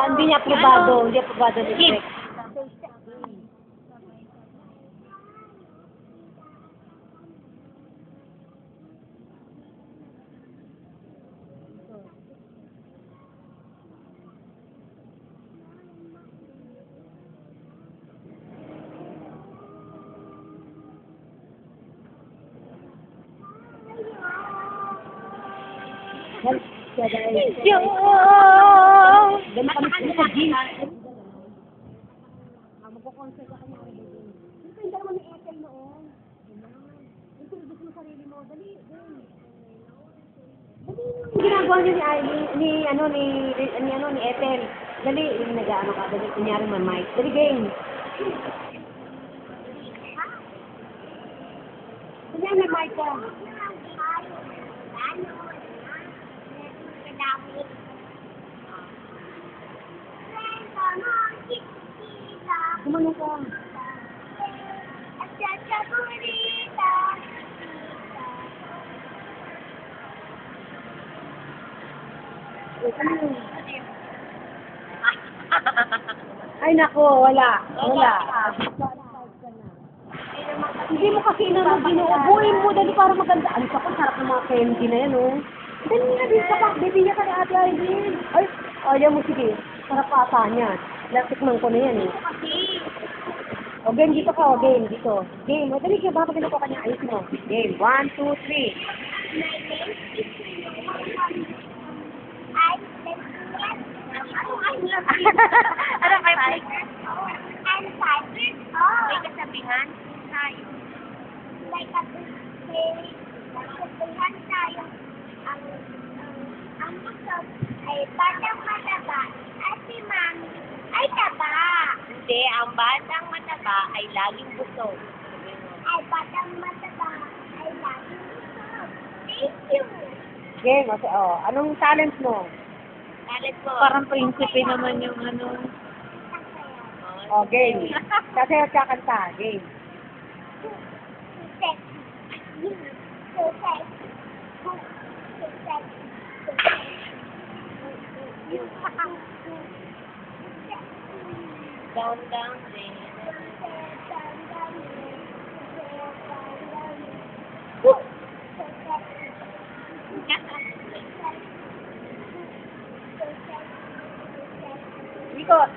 Hindi niya aprobado. Hindi aprobado ni Greg. Dami kami sa gym. Magpo-concert ako ng Arabin. Hindi ka naman ni Ethel noon. Introduce mo sarili mo. Dali, dali. Ginagawa niyo ni Ethel. Dali, yung nag-ano ka. Dali, kunyari may mic. Dali, game. Kunyari may mic ka. Kumano ka? Ay nako, wala. Hindi mo kasi naman binuubuhin mo dali para maganda. Alis ako, sarap ng mga candy na yan, oh. Dali nga din ka pa, bibigyan ka ni Ate Aileen. Ay, ayaw mo, sige. Sarap pa ata niya. Tikman ko na yan, eh. O, game, dito ka, o, game, dito. Game, o, dali ka, baka kinuha ka niya, ayos mo. Game, 1, 2, 3. Ano kayo? May kasabihan? Tayo. May kasabihan tayo. Ang busog ay batang mataba at si mami ay taba. Hindi, ang batang mataba ay laging busog. Ay batang mataba ay laging busog. Thank you. Game, o, anong talent mo? Talent mo. Parang prinsipe naman yung ano. O, game. Kasi kakanta, game. Down, down, sing. Ikot.